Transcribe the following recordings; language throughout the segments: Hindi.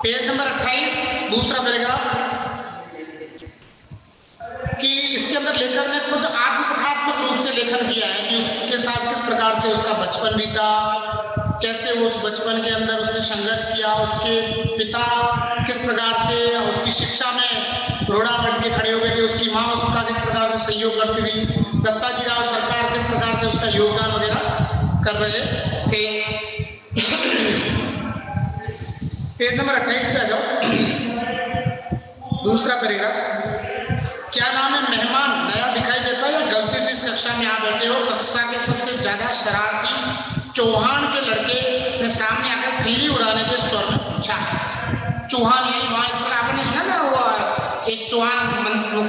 पेज नंबर 28 दूसरा पैराग्राफ कि इसके अंदर लेखक ने खुद आत्मकथात्मक रूप से लेखन किया है कि उसके साथ किस प्रकार से उसका बचपन बीता, कैसे वो उस बचपन के अंदर उसने संघर्ष किया, उसके पिता किस प्रकार से उसकी शिक्षा में रोड़ा बन के खड़े हो गए थे, उसकी माँ उसका किस प्रकार से सहयोग करती थी, दत्ताजी राव सरकार किस प्रकार से उसका योगदान वगैरह कर रहे थे। पेज नंबर 28 पे आ जाओ, दूसरा पैराग्राफ। क्या नाम है मेहमान नया दिखाई देता है या गलती से इस कक्षा में आ बैठे हो? कक्षा के सबसे ज्यादा शरारती चौहान के लड़के ने सामने आकर खिल्ली उड़ाने के स्वर में पूछा। चौहान यही वहां इस पर आपने सुना ना, वो एक चौहान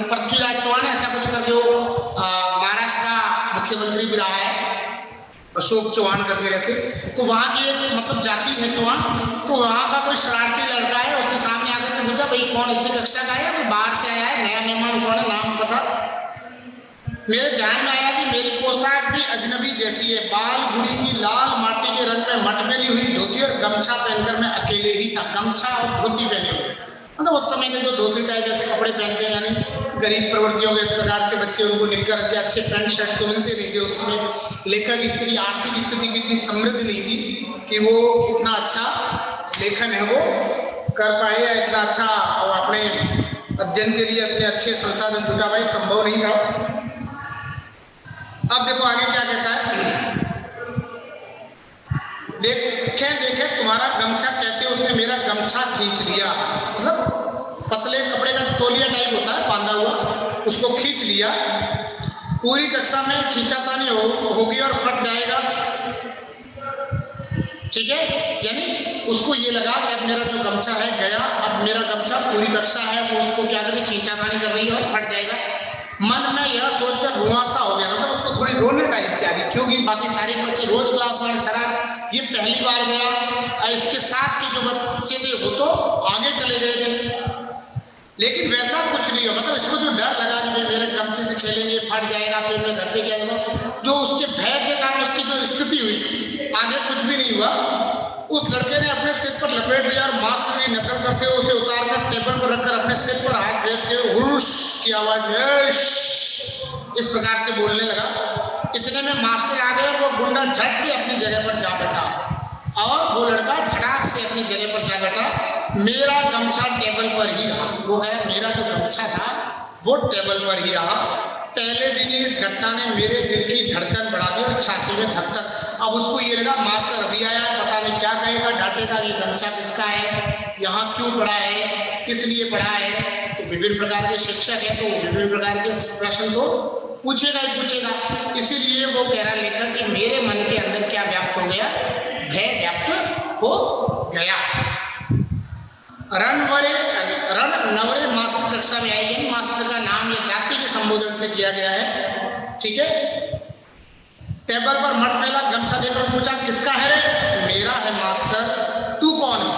पृथ्वीराज चौहान ऐसा कुछ करके वो महाराष्ट्र का मुख्यमंत्री भी रहा है, अशोक चौहान करके ऐसे, तो वहां की एक मतलब जाति है चौहान, तो वहां का कोई शरारती लड़का है, उसने सामने आकर के पूछा भाई कौन इसी कक्षा का है, वो बाहर से आया है, नया मेहमान कौन है, नाम पता। मेरे ध्यान में आया कि मेरी पोशाक भी अजनबी जैसी है, बाल गुड़ी की लाल माटी के रंग में मटमेली हुई धोती और गमछा पहनकर मैं अकेले ही था। गमछा और धोती पहने हुए, मतलब उस समय के जो धोती टाइप ऐसे कपड़े पहनते हैं, यानी गरीब प्रवृत्तियों के इस प्रकार से बच्चे उनको निककर अच्छे पैंट शर्ट तो मिलते नहीं थे उस समय। लेखक की स्थिति, आर्थिक स्थिति भी इतनी समृद्ध नहीं थी कि वो इतना अच्छा लेखन है वो कर पाए या इतना अच्छा अपने अध्ययन के लिए अपने अच्छे संसाधन जुटा पाए, संभव नहीं था। अब देखो आगे क्या कहता है, देखे तुम्हारा गमछा, कहते उसने मेरा गमछा खींच लिया, मतलब पतले कपड़े का तौलिया टाइप होता है बांधा हुआ, उसको खींच लिया। पूरी कक्षा में खींचातानी होगी और फट जाएगा, ठीक है, यानी उसको ये लगा कि अब मेरा जो गमछा है गया, अब मेरा गमछा पूरी कक्षा है वो उसको क्या करे, खींचातानी कर रही है और फट जाएगा। मन में यह सोचकर रुआसा हो गया, मतलब उसको थोड़ी रोने टाइप से आ गई, क्योंकि बाकी सारे बच्चे रोज क्लास वाले शराब, ये पहली बार गया, इसके साथ के जो बच्चे थे वो तो आगे चले गए थे, लेकिन वैसा कुछ नहीं हो, मतलब इसको जो डर लगा कि मेरे गमछे से खेलेंगे फट जाएगा, फिर मैं घर पे क्या करूँ, जो उसके भय के कारण उसकी जो स्थिति हुई, आगे कुछ भी नहीं हुआ। उस लड़के ने अपने सिर पर लपेट लिया और मास्टर की नकल करते हुए उसे उतारकर टेबल पर रखकर अपने सिर पर हाथ फेरते हुए हुरुश की आवाज में इस प्रकार से बोलने लगा। इतने में मास्टर आ गए, वो गुंडा झट से अपनी जगह पर जा बैठा और वो लड़का झटाक से अपनी जगह पर जा बैठा। मेरा गमछा टेबल पर ही रहा, वो है मेरा जो गमछा था वो टेबल पर ही रहा। पहले दिन ही इस घटना ने मेरे दिल की धड़कन बढ़ा दी और छाती में धक धक। अब उसको ये लगा मास्टर अभी आया, पता नहीं क्या कहेगा, डांटेगा, ये गमछा किसका है, यहाँ क्यों पड़ा है, किस लिए पड़ा है। तो विभिन्न प्रकार के शिक्षक है तो विभिन्न प्रकार के प्रश्न तो पूछेगा ही पूछेगा। इसीलिए वो कह रहा लेखक कि मेरे मन के अंदर क्या व्याप्त हो गया, भय व्याप्त हो गया। रण नवरे मास्टर कक्षा में आई है, मास्टर का नाम या जाति के संबोधन से किया गया है, ठीक है। टेबल पर मटमैला गमछा देकर पूछा किसका है रे? मेरा है मास्टर, तू कौन है?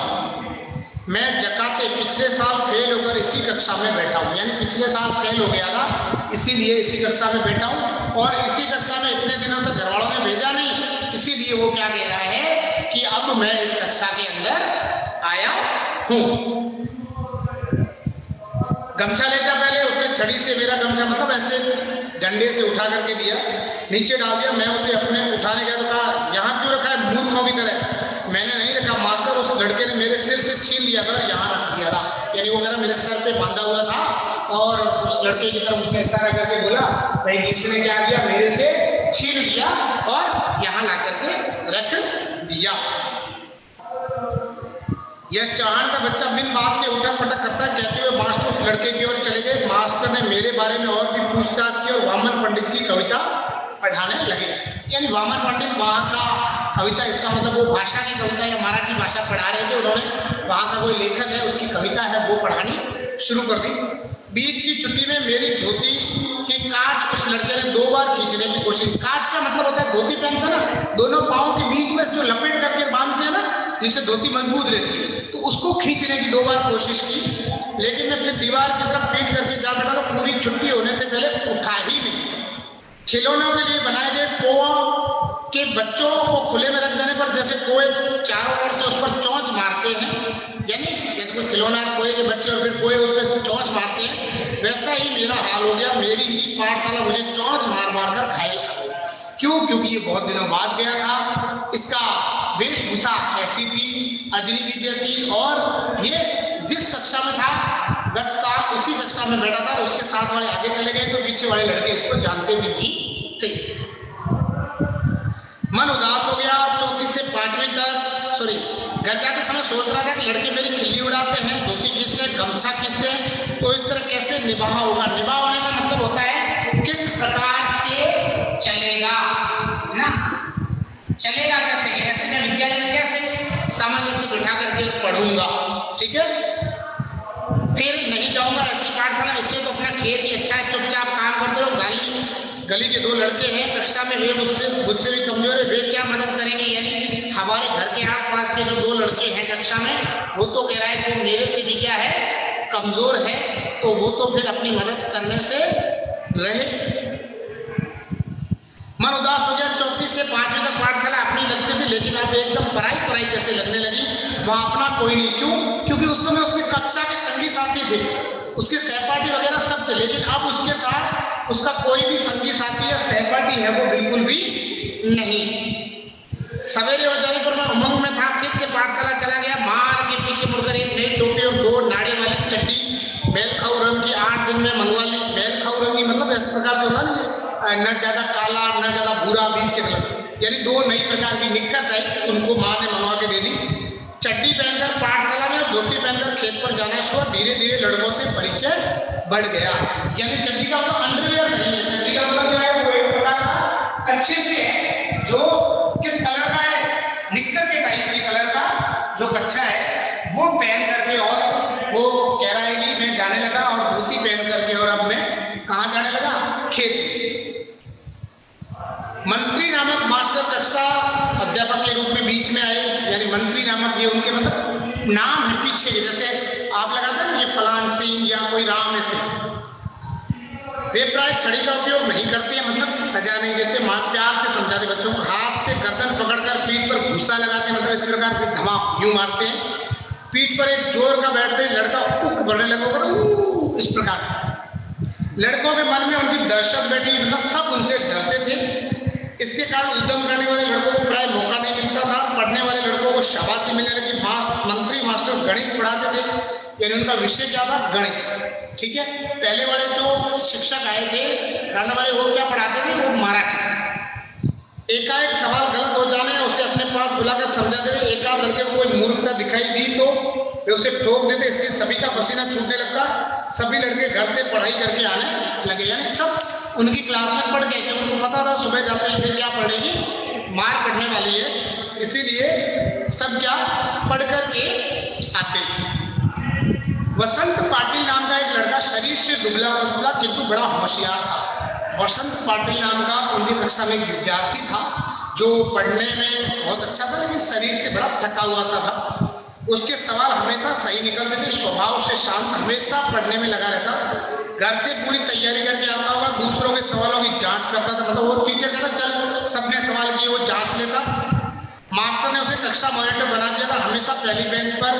मैं जकाते पिछले साल फेल होकर इसी कक्षा में बैठा हूँ, यानी पिछले साल फेल हो गया था इसीलिए इसी कक्षा में बैठा हूँ, और इसी कक्षा में इतने दिनों तक घर वालों ने भेजा नहीं, इसीलिए वो क्या कह रहा है कि अब मैं इस कक्षा के अंदर आया हूँ। गमछा ले जा, पहले उसने छड़ी से मेरा गमछा मतलब ऐसे डंडे से उठा करके दिया, नीचे डाल दिया। मैं उसे अपने उठाने गया तो कहा यहाँ क्यों रखा है मूर्खों की तरह? मैंने नहीं रखा मास्टर, उस लड़के ने मेरे सिर से छीन लिया था, यहाँ रख दिया था। यानी वो मेरा मेरे सर पे बांधा हुआ था और उस लड़के की तरफ उसने इशारा करके बोला भाई किसने क्या किया, मेरे से छीन लिया और यहाँ ला करके रख दिया। यह चौहान का बच्चा बिन बात के उठक पटक करता कहते हुए मास्टर उस लड़के की ओर चले गए। मास्टर ने मेरे बारे में और भी पूछताछ की और वामन पंडित की कविता पढ़ाने लगे। यानी वामन पंडित वहाँ का कविता, इसका मतलब वो भाषा की कविता या मराठी भाषा पढ़ा रहे थे, उन्होंने वहाँ का कोई लेखक है उसकी कविता है वो पढ़ानी शुरू कर दी। बीच की छुट्टी में मेरी धोती की काज उस लड़के ने 2 बार खींचने की कोशिश। काज का मतलब होता है धोती पहनता ना, दोनों पाँव के बीच में जो लपेट करके बांधते हैं ना, जिससे धोती मजबूत रहती है, तो उसको खींचने की 2 बार कोशिश की, लेकिन मैं फिर दीवार की तरफ पीट करके जा बैठा तो पूरी छुट्टी होने से पहले उठा ही नहीं। खिलौनों के लिए बनाए गए पोआ कि बच्चों को खुले में रख देने पर जैसे कोई चारों ओर से उस पर चोंच मारते हैं, यानी जैसे कोई खिलौना कोई के बच्चे और फिर कोई उस पर चोंच मारते हैं, वैसा ही मेरा हाल हो गया। मेरी ही पाठशाला मुझे चोंच मार मार कर घायल कर गई। क्यों? क्योंकि ये बहुत दिनों बाद गया था, इसका वेशभूषा ऐसी थी अजनबी जैसी, और ये जिस कक्षा में था गत साल उसी कक्षा में बैठा था, उसके साथ वाले आगे चले गए तो पीछे वाले लड़के इसको जानते भी नहीं थे। मन उदास हो गया। चौथी से पांचवीं तक घर जाते समय सोच रहा था कि लड़के मेरी खिल्ली उड़ाते हैं, धोती खींचते हैं, गमछा खींचते हैं, तो इस तरह कैसे निभाव होगा। निभाव होने का मतलब होता है किस प्रकार से चलेगा ना, चलेगा कैसे, ऐसे मैं विद्यालय में कैसे सामान्य से बिठा करके पढ़ूंगा, ठीक है, फिर नहीं जाऊंगा ऐसी पाठशाला, इससे तो अपना खेत ही अच्छा है, चुपचाप काम करते रहो। गली के दो लड़के हैं कक्षा में, वे मुझसे भी कमजोर है, वे क्या मदद करेंगे। यानी हमारे घर के आसपास के जो दो लड़के हैं कक्षा में, वो तो कह रहा है कि मेरे से भी क्या है, कमजोर है, तो वो तो फिर अपनी मदद करने से रहे। मन उदास हो गया। चौथी से पांचवीं तक पाठशाला अपनी लगती थी, लेकिन अब एकदम पराई जैसे लगने लगी। वहां अपना कोई नहीं। क्यों? क्योंकि उस समय उसके कक्षा के संगी साथी थे, उसके सहपाठी वगैरह सब थे, लेकिन अब उसके साथ उसका कोई भी संगी साथी या सहपाठी है वो बिल्कुल भी नहीं। सवेरे हो जाने पर मैं उमंग में था, फिर से पाठशाला चला गया। मार के पीछे मुड़कर एक नई टोपी और 2 नाड़े वाली चड्डी बेलखाऊ रंग की 8 दिन में मंगवा ली। बेलखाऊ रंग की मतलब इस प्रकार से होता नहीं, न ज्यादा काला न ज्यादा भूरा, बीच के कलर, यानी 2 नई प्रकार की निक्कर टाइप उनको माँ ने मंगवा के दे दी। चड्डी पहनकर पाठशाला में, धोती पहनकर खेत पर जाना शुरू। धीरे धीरे लड़कों से परिचय बढ़ गया। यानी चड्डी का मतलब अंडरवियर नहीं है, चड्डी का मतलब क्या है, वो एक प्रकार का अच्छे से है, जो किस कलर का है, निक्कर के टाइप की कलर का जो कच्चा है वो पहन करके, और वो कह रहा है कि मैं जाने लगा और धोती पहन करके, और अब मैं कहाँ जाने लगा, खेत। मंत्री नामक मास्टर कक्षा अध्यापक के रूप में बीच में आए। यानी मंत्री नामक, ये उनके मतलब नाम है पीछे, जैसे आप लगाते हैं ना ये फलान सिंह या कोई राम ऐसे। वे प्राय छड़ी का उपयोग नहीं करते, मतलब सजा नहीं देते, प्यार से समझाते बच्चों को। हाथ से गर्दन पकड़कर पीठ पर भूसा लगाते, मतलब इस प्रकार से धमा यूं मारते हैं। पीठ पर एक जोर का बैठते, लड़का उक बढ़ने लगा, इस प्रकार से। लड़कों के मन में उनकी दहशत बैठी, मतलब सब उनसे डरते थे। इसके कारण उद्यम करने वाले लड़कों को प्राय मौका नहीं मिलता था। पढ़ने वाले लड़कों को शाबाशी मिलने लगी। मंत्री मास्टर गणित पढ़ाते थे, यानी उनका विषय क्या था, गणित, ठीक है। पहले वाले जो शिक्षक आए थे राणा वाले, वो क्या पढ़ाते थे, वो मराठी। एकाएक सवाल गलत हो जाने उसे अपने पास बुलाकर समझाते थे। एक आध लड़के को कोई मूर्खता दिखाई दी तो वे उसे ठोक देते, इसलिए सभी का पसीना छूटने लगता। सभी लड़के घर से पढ़ाई करके आने लगे, यानी सब उनकी क्लास में पढ़ गए, क्योंकि उनको पता था सुबह जाते हैं फिर क्या पढ़ेगी, मार पढ़ने वाली है, इसीलिए सब क्या पढ़ करके आते हैं। वसंत पाटिल नाम का एक लड़का शरीर से दुबला पतला किंतु बड़ा होशियार था। वसंत पाटिल नाम का उनकी कक्षा में एक विद्यार्थी था जो पढ़ने में बहुत अच्छा था, लेकिन शरीर से बड़ा थका हुआ सा था। उसके सवाल हमेशा सही निकलते थे, स्वभाव से शांत, हमेशा पढ़ने में लगा रहता। घर से पूरी तैयारी करके आता होगा, दूसरों के सवालों की जांच करता था, मतलब वो टीचर कहता चल सबने सवाल किए, वो जांच लेता। मास्टर ने उसे कक्षा मॉनिटर बना दिया था, हमेशा पहली बेंच पर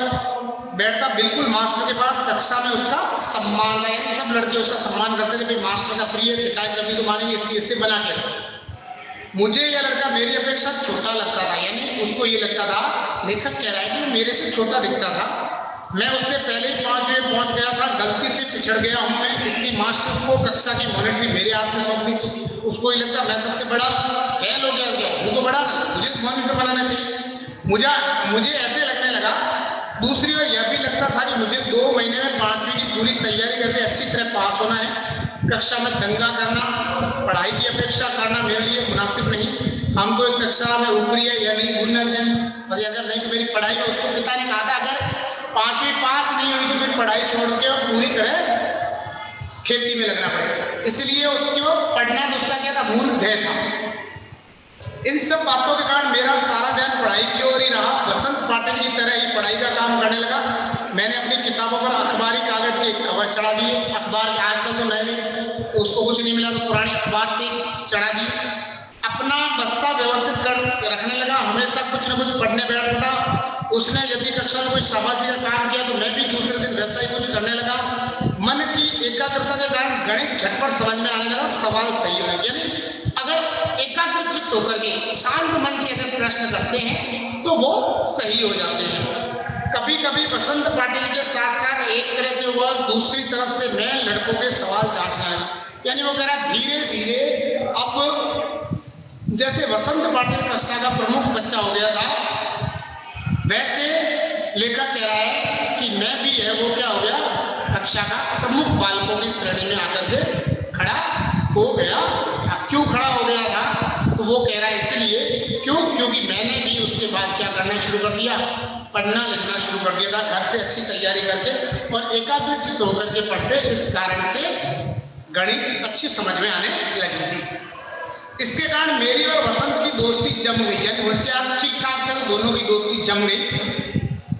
बैठता, बिल्कुल मास्टर के पास। कक्षा में उसका सम्मान था, यानी सब लड़के उसका सम्मान करते थे, भाई मास्टर का प्रिय, शिकायत करनी तो मानेंगे, इसलिए इससे बना के। मुझे यह लड़का मेरी अपेक्षा छोटा लगता था, यानी उसको ये लगता था, लेखक कह रहा है कि मेरे से छोटा दिखता था। मैं उससे पहले ही 5वें पहुंच गया था, गलती से पिछड़ गया हूं मैं, इसलिए मास्टर को कक्षा की मॉनिटरी मेरे हाथ में सौंपनी चाहिए। उसको ये लगता मैं सबसे बड़ा फेल हो गया, वो तो बड़ा ना, मुझे मॉनिटर बनाना चाहिए। मुझे ऐसे लगने लगा। दूसरी ओर यह भी लगता था कि मुझे 2 महीने में 5वीं की पूरी तैयारी करके अच्छी तरह पास होना है। कक्षा में दंगा करना, पढ़ाई की अपेक्षा करना मेरे लिए मुनासिब नहीं। हम तो इस कक्षा में ऊपरी है, यह नहीं भूलना चाहिए। और अगर नहीं तो मेरी पढ़ाई में, उसको पिता ने कहा था अगर 5वीं पास नहीं हुई तो फिर पढ़ाई छोड़ के और पूरी तरह खेती में लगना पड़ेगा। इसलिए उसको पढ़ना तो उसका क्या था, मूल ध्येय था। इन सब बातों के कारण मेरा सारा ध्यान पढ़ाई की ओर ही रहा। वसंत पाटिल की तरह ही पढ़ाई का काम करने लगा। मैंने अपनी किताबों पर अखबारी कागज के कवर चढ़ा दिए। अखबार के आजकल तो नए में तो उसको कुछ नहीं मिला, तो पुराने अखबार से चढ़ा दिए। अपना बस्ता व्यवस्थित कर रखने लगा, हमेशा कुछ न कुछ पढ़ने बैठता था। उसने यदि कक्षा में कोई शाबाशी का काम किया तो मैं भी दूसरे दिन वैसा ही कुछ करने लगा। मन की एकाग्रता के कारण गणित झटपट समझ में आने लगा, सवाल सही होने, यानी अगर एकाग्र चित्त होकर के शांत मन से अगर प्रश्न करते हैं तो वो सही हो जाते हैं। कभी कभी बसंत पाटिल के साथ साथ एक तरह से हुआ, दूसरी तरफ से मैं लड़कों के सवाल जांचने लगा। यानी वो कह रहा धीरे धीरे अब जैसे बसंत पाटिल कक्षा का प्रमुख बच्चा हो गया था, वैसे लेखक कह रहा है कि मैं भी है वो क्या हो गया, कक्षा का प्रमुख बालकों की श्रेणी में आकर के खड़ा हो गया था। क्यों खड़ा हो गया था तो वो कह रहा है इसलिए क्योंकि मैंने भी उसके बाद क्या करना शुरू कर दिया, पढ़ना लिखना शुरू कर दिया था, घर से अच्छी तैयारी करके और एकाग्रचित होकर के पढ़ते, इस कारण से गणित अच्छी समझ में आने लगी थी। इसके कारण मेरी और वसंत की दोस्ती जम गई, यानी होशियार ठीक ठाक थे तो दोनों की दोस्ती जम गई।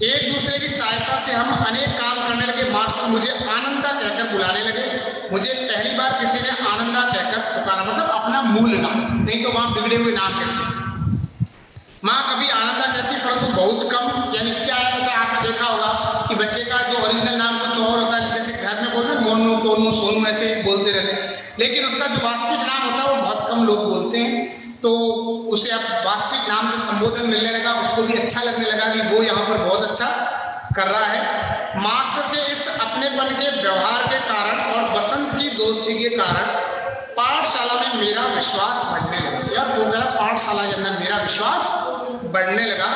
एक दूसरे की सहायता से हम अनेक काम करने लगे। मास्टर मुझे आनंदा कहकर बुलाने लगे। मुझे पहली बार किसी ने आनंदा कहकर पुकारा, मतलब अपना मूल नाम, नहीं तो वहां बिगड़े हुए नाम कहते। माँ कभी आनंदा कहती परंतु बहुत कम। यानी क्या है, आपने देखा होगा कि बच्चे का जो ओरिजिनल नाम कुछ और होता है, जैसे घर में बोलते हैं मोनू टोनू सोनू ऐसे बोलते रहते हैं, लेकिन उसका जो वास्तविक नाम होता है वो बहुत कम लोग बोलते हैं। तो उसे अब वास्तविक नाम से संबोधन मिलने लगा, उसको भी अच्छा लगने लगा कि वो यहाँ पर बहुत अच्छा कर रहा है। मास्टर के इस अपनेपन के व्यवहार के कारण और बसंत की दोस्ती के कारण पाठशाला में मेरा विश्वास बढ़ने लगा। यार वो कह रहा पाठशाला के अंदर मेरा विश्वास बढ़ने लगा।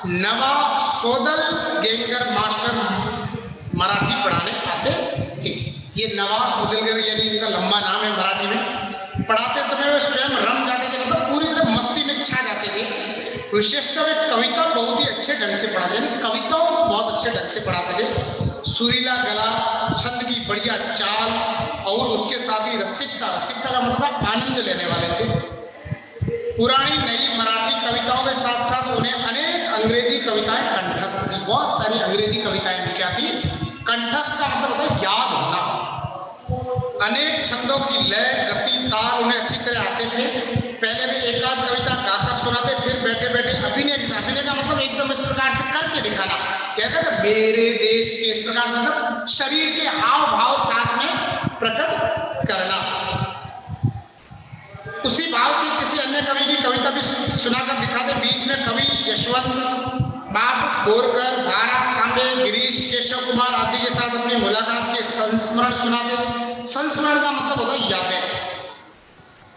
नवा सोदल गेंगर मास्टर मराठी पढ़ाने आते थे। ये नवा सोदलगर यानी इनका लंबा नाम है मराठी में। पढ़ाते समय वे स्वयं रम जाते थे, मतलब पूरी तरह मस्ती में छा जाते थे। विशेषतः वे कविता बहुत ही अच्छे ढंग से पढ़ाते थे, कविताओं को बहुत अच्छे ढंग से पढ़ाते थे। सुरीला गला, छंद की बढ़िया चाल और उसके साथ ही रसिकता का मतलब आनंद लेने वाले थे। पुरानी नई मराठी कविताओं के साथ साथ उन्हें अनेक अंग्रेजी कविताएं कंठस्थ थी। बहुत सारी अंग्रेजी कविताएं भी क्या थी, कंठस्थ का मतलब होता है याद होना। अनेक छंदों की लय, गति, ताल उन्हें अच्छी तरह आते थे। पहले भी एक आध कविता गाकर सुनाते, फिर बैठे बैठे अभिनय का मतलब एकदम इस प्रकार से करके दिखाना। कहते थे मेरे देश के, इस प्रकार मतलब शरीर के हाव भाव साथ में प्रकट करना। उसी भाव से किसी अन्य कवि की कविता भी सुनाकर दिखाते। बीच में कवि यशवंत बाप बोरकर, भारा तांबे, गिरीश, केशव कुमार आदि के साथ अपनी मुलाकात के संस्मरण सुनाते। संस्मरण का मतलब होता है यादें।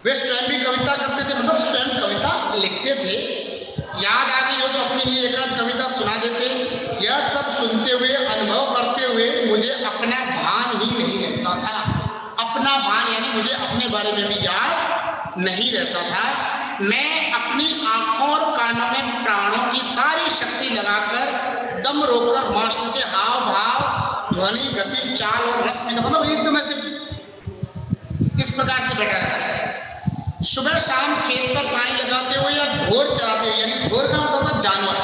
वे स्वयं भी कविता करते थे, मतलब स्वयं कविता लिखते थे। याद आ गई हो तो अपनी ही एक आध कविता सुना देते। यह सब सुनते हुए, अनुभव करते हुए मुझे अपना भान ही नहीं रहता था। अपना भान यानी मुझे अपने बारे में भी याद नहीं रहता था। मैं अपनी आंखों और कानों में प्राणों की सारी शक्ति लगाकर दम रोककर मास्टर के हाव भाव, ध्वनि, गति, चाल और रस में मतलब एकदम ऐसे इस प्रकार से बैठा रहता है। सुबह शाम खेत पर पानी लगाते हुए या ढोर चराते हुए, यानी ढोर का मतलब जानवर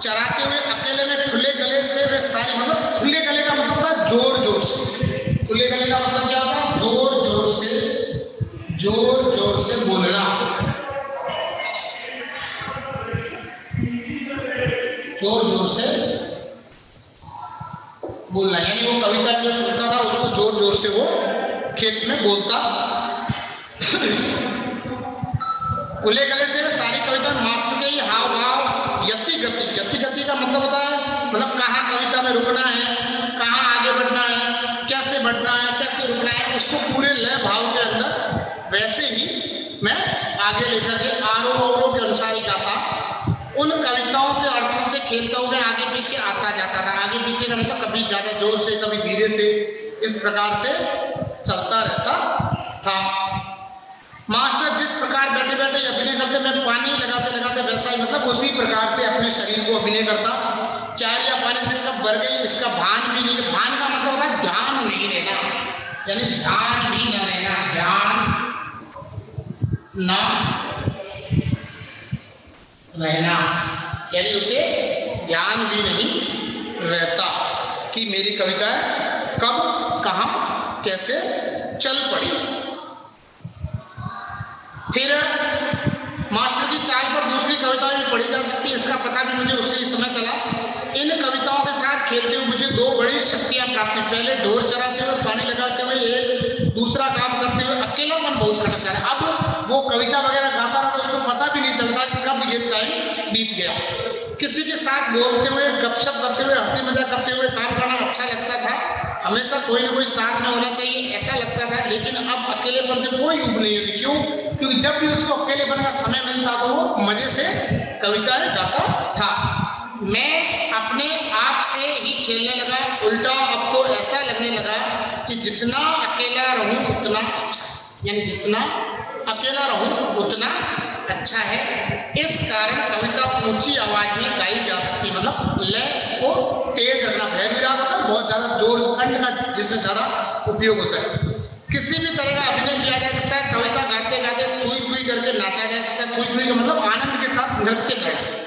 चराते हुए अकेले में खुले गले से वे सारी, मतलब खुले गले का मतलब था जोर जोर से। खुले गले का मतलब क्या होता है, जोर जोर से बोलना, जोर से बोलना। यानी वो कविता जो सुनता था उसको जोर जोर से वो खेत में बोलता। खुले गले से सारी कविता मास्टर के ही हाव भाव, यति गति का मतलब होता है मतलब कहाँ कविता में रुकना है, कहाँ आगे बढ़ना है, कैसे बढ़ना है, कैसे रुकना है, उसको पूरे लय भाव के अंदर वैसे ही मैं आगे लेकर के आरोह अवरोह के अनुसार ही गाता। उन कविताओं के अर्थों से खेलता हुआ आगे पीछे आता जाता था। आगे पीछे का मतलब कभी ज्यादा जोर से, कभी धीरे से, इस प्रकार से चलता रहता था। मास्टर जिस प्रकार बैठे बैठे अभिनय करते, मैं पानी लगाते लगाते वैसा ही मतलब उसी प्रकार से अपने शरीर को अभिनय करता। क्यारियां पानी से कब भर गई इसका भान भी नहीं। भान का मतलब होता है ध्यान नहीं रहना, यानी ध्यान भी न रहना, ध्यान न रहना, यानी उसे ध्यान भी नहीं रहता कि मेरी कविता कब कहाँ कैसे चल पड़ी। फिर मास्टर की चाल पर दूसरी कविताएं भी पढ़ी जा सकती है, इसका पता भी मुझे उसी समय चला। इन कविताओं के साथ खेलते हुए मुझे दो बड़ी शक्तियां प्राप्त हुई। पहले ढोर चराते हुए, पानी लगाते हुए, एक दूसरा काम करते हुए अकेलापन बहुत खटकता है। अब वो कविता वगैरह गाता रहा तो उसको पता भी नहीं चलता कि कब ये टाइम बीत गया। किसी के साथ बोलते हुए, गपशप करते हुए, हंसी मजाक करते हुए काम करना अच्छा लगता था। हमेशा कोई ना कोई साथ में होना चाहिए ऐसा लगता था। लेकिन अब अकेलेपन से कोई उब नहीं होती। क्यों? क्योंकि जब भी उसको अकेलेपन का समय मिलता तो वो मजे से कविताएं गाता था। मैं अपने आप से ही खेलने लगा। उल्टा अब तो ऐसा लगने लगा कि जितना अकेला रहूं उतना अच्छा, यानी जितना अकेला रहूं उतना अच्छा है। इस कारण कविता ऊंची आवाज में गाई जा सकती है, मतलब लय को तेज रखना। भय विराग होता है बहुत ज्यादा जोर से, कंठ का जिसमें ज्यादा उपयोग होता है। किसी भी तरह का अभिनय किया जा सकता है। कविता गाते गाते थुई थुई करके नाचा जा सकता है। थुई थुई का मतलब आनंद के साथ नृत्य करना।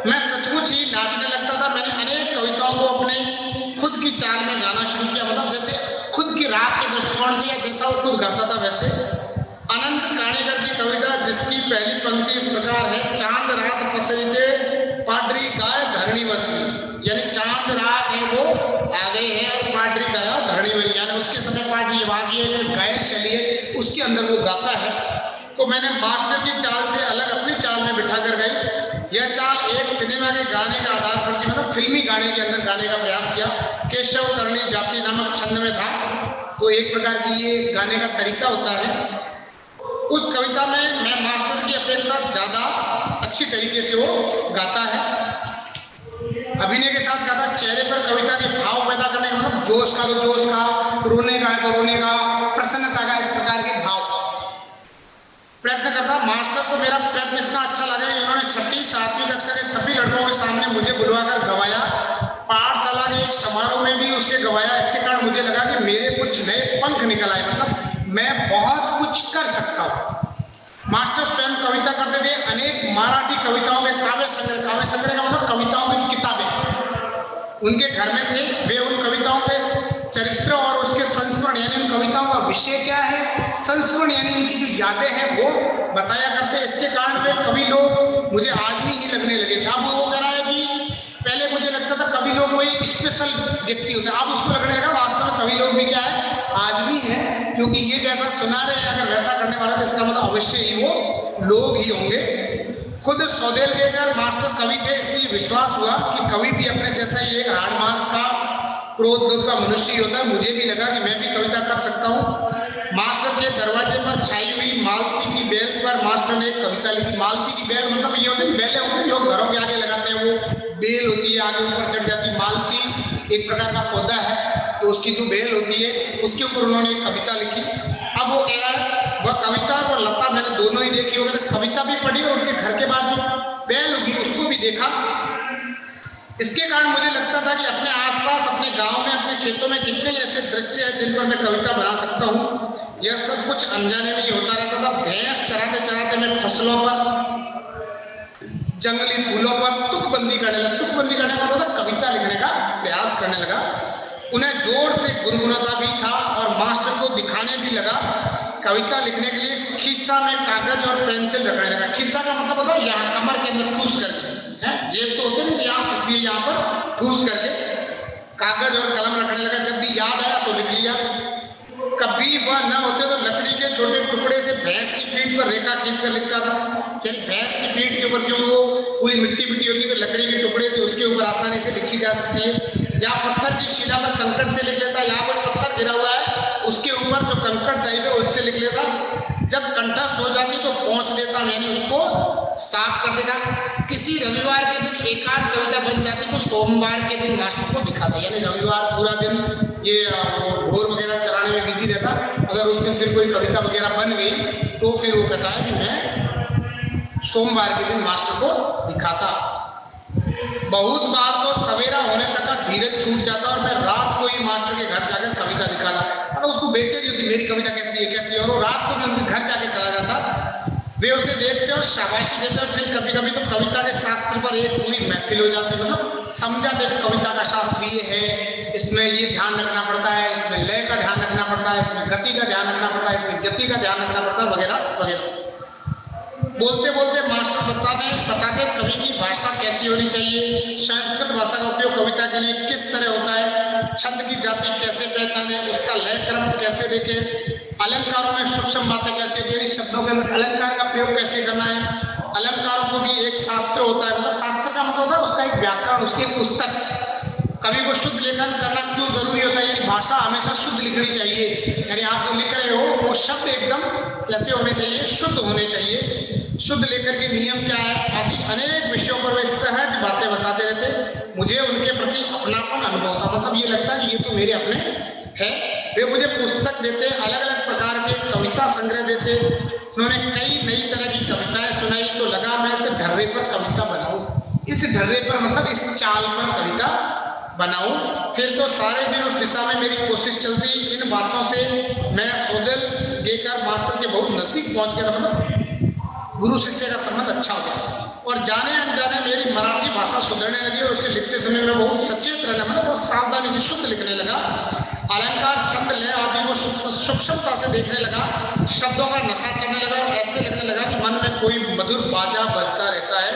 मैं सचमुच ही नाचने लगता था। मैंने अनेक कविताओं को अपने खुद की चाल में गाना शुरू किया, मतलब जैसे खुद की राग के दृष्टिकोण से, या जैसा वो खुद गाता था वैसे। अनंत काणेकर की कविता जिसकी पहली पंक्ति इस प्रकार है, चांद रात पसरिते पाडरी गाय धरणी बनी, यानी चांद रात है वो आ गए हैं और पाडरी गाया धरणी बनी, यानी उसके समय पाडरी वागी है, गायन शैली है, उसके अंदर वो गाता है। तो मैंने मास्टर की चाल से अलग अपनी चाल में बिठा कर गई। यह चाल एक सिनेमा के गाने का आधार पर थी, मतलब फिल्मी गाने के अंदर गाने का प्रयास किया। केशव करणी जाति नामक छंद में था। तो एक प्रकार की ये गाने का तरीका होता है। उस कविता में मैं मास्टर की अपेक्षा ज्यादा अच्छी तरीके से वो गाता है, अभिनय के साथ गाता। चेहरे पर कविता के भाव पैदा करने का, मतलब जोश का तो जोश का, रोने का है तो रोने का, प्रसन्नता का, इस प्रकार के भाव प्रयत्न करता। मास्टर को मेरा प्रयत्न इतना अच्छा लगा कि उन्होंने 6वीं 7वीं कक्षा के सभी लड़कों के सामने मुझे बुलवाकर गवाया। पाठशाला के एक समारोह में भी उससे गवाया। इसके कारण मुझे लगा कि मेरे कुछ नए पंख निकल आए, मतलब मैं बहुत कुछ कर सकता हूँ। मास्टर स्वयं कविता करते थे। अनेक मराठी कविताओं में काव्य संग्रह का मतलब कविताओं की किताबें उनके घर में थे। वे उन कविताओं के चरित्र और उसके संस्मरण, यानी उन कविताओं का विषय क्या है, संस्मरण यानी उनकी जो यादें हैं वो बताया करते। इसके कारण वे कवि लोग मुझे आदमी ही लगने लगे थे। अब वो कह रहा है कि पहले मुझे लगता था कवि लोग कोई स्पेशल व्यक्ति होते हैं, अब उसको लगने लगा वास्तव में कवि लोग भी क्या है, आदमी है। क्योंकि ये जैसा सुना रहे हैं, अगर वैसा करने वाला तो इसका मतलब अवश्य ही वो लोग ही होंगे। खुद सौदेल देकर मास्टर कवि थे, इसलिए विश्वास हुआ कि कवि भी अपने जैसा ही एक हाड़ मास का, क्रोध लोभ का मनुष्य ही होता है। मुझे भी लगा कि मैं भी कविता कर सकता हूँ। मास्टर के दरवाजे पर छाई हुई मालती की बेल पर मास्टर ने एक कविता लिखी। मालती की बेल मतलब ये होती है, बेलें होती हैं लोग घरों के आगे लगाते हैं, वो बेल होती है आगे ऊपर चढ़ जाती है। मालती एक प्रकार का पौधा है, तो उसकी जो बेल होती है उसके ऊपर उन्होंने एक कविता लिखी। अब वो कह रहा है वह कविता और लता मैंने दोनों ही देखी होगी, तो कविता भी पढ़ी और उनके घर के बाद जो बेल होगी उसको भी देखा। इसके कारण मुझे लगता था कि अपने आसपास, अपने गांव में, अपने खेतों में कितने ऐसे दृश्य हैं जिन पर मैं कविता बना सकता हूँ। यह सब कुछ अनजाने में ही होता रहता था। भैंस चराते चराते मैं फसलों पर, जंगली फूलों पर तुकबंदी करने लगा। तुकबंदी करने का मतलब कविता लिखने का प्रयास करने लगा। उन्हें जोर से गुनगुनाता भी था और मास्टर को दिखाने भी लगा। कविता लिखने के लिए खिस्सा में कागज और पेंसिल रखने लगा। खिस्सा का मतलब होता है यहाँ कमर के अंदर ठूस करके, है जेब तो होते नहीं यहाँ, इसलिए यहाँ पर ठूस करके कागज और कलम रखने लगा। जब भी याद आया तो लिख लिया। कभी वह न होते तो लकड़ी के छोटे टुकड़े से भैंस की पीठ पर रेखा खींचकर लिखता था। यानी भैंस की पीठ के ऊपर, क्योंकि वो पूरी मिट्टी मिट्टी होती है तो लकड़ी के टुकड़े से उसके ऊपर आसानी से लिखी जा सकती है। या पत्थर की शिला पर कंकड़ से लिख लेता। यहाँ पर पत्थर गिरा हुआ है उसके ऊपर जो कंकड़ टाइप है उससे लिख लेता। जब कंठस्थ हो जाती तो पहुंच देता, यानी उसको साफ कर देगा। किसी रविवार के दिन एकाध कविता बन जाती तो सोमवार के दिन मास्टर को दिखाता। यानी रविवार पूरा दिन ये ढोर वगैरह चलाने में बिजी रहता। अगर उस दिन फिर कोई कविता वगैरह बन गई तो फिर वो कहता है कि मैं सोमवार के दिन मास्टर को दिखाता। बहुत बार तो सवेरा होने तक का धीरज छूट जाता और मैं रात को ही मास्टर के घर जाकर कविता दिखाता। मतलब उसको बेचैनी होती मेरी कविता कैसी है, और वो रात को भी उनके घर जाके चला जाता। वे उसे देखते और शाबाशी देते और फिर कभी कभी तो कविता के शास्त्र पर एक पूरी महफिल हो जाती। मतलब समझा दे कविता का शास्त्र ये है, इसमें ये ध्यान रखना पड़ता है, इसमें लय का ध्यान रखना पड़ता है, इसमें गति का ध्यान रखना पड़ता है, इसमें गति का ध्यान रखना पड़ता है, वगैरह वगैरह। बोलते बोलते मास्टर बताते कवि की भाषा कैसी होनी चाहिए, संस्कृत भाषा का उपयोग कविता के लिए किस तरह होता है, छंद की जाति कैसे पहचाने, उसका लय क्रम कैसे देखें, अलंकारों में सूक्ष्म बातें कैसे होती है, शब्दों के अंदर अलंकार का प्रयोग कैसे करना है। अलंकारों को भी एक शास्त्र होता है, मतलब शास्त्र का मतलब होता है उसका एक व्याकरण, उसकी एक पुस्तक। कवि को शुद्ध लेखन करना क्यों जरूरी होता है, यानी भाषा हमेशा शुद्ध लिखनी चाहिए, यानी आप जो लिख रहे हो वो शब्द एकदम कैसे होने चाहिए, शुद्ध होने चाहिए। शुद्ध लेखन के नियम क्या है आदि अनेक विषयों पर वे सहज बातें बताते रहते। मुझे उनके प्रति अपनापन अनुभव था, मतलब ये लगता है ये तो मेरे अपने है। वे मुझे पुस्तक देते, अलग अलग प्रकार के कविता संग्रह देते। उन्होंने कई नई तरह की कविताएं सुनाई, तो लगा मैं इस ढर्रे पर कविता बनाऊं, इस ढर्रे पर मतलब इस चाल पर कविता बनाऊं। फिर तो सारे दिन उस दिशा में मेरी कोशिश चलती। इन बातों से मैं सौदेल देकर मास्टर के बहुत नजदीक पहुंच गया था, मतलब गुरु शिष्य का संबंध अच्छा हो गया, और जाने अनजाने मेरी मराठी भाषा सुधरने लगी और उससे लिखते समय मैं बहुत सचेत रहने, मतलब बहुत सावधानी से शुद्ध लिखने लगा। अलंकार, छंद, लय आदि को सूक्ष्मता से देखने लगा, शब्दों का नशा चढ़ने लगा, ऐसे लगने लगा कि मन में कोई मधुर बाजा बजता रहता है।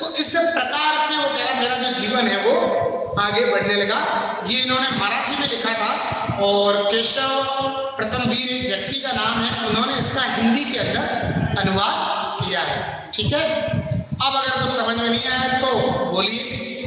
तो इस प्रकार से वो कह रहा मेरा जो जीवन है वो आगे बढ़ने लगा। ये इन्होंने मराठी में लिखा था, और केशव प्रथम वीर एक व्यक्ति का नाम है, उन्होंने इसका हिंदी के अंदर अनुवाद किया है। ठीक है, अब अगर कुछ समझ में नहीं आया तो बोलिए।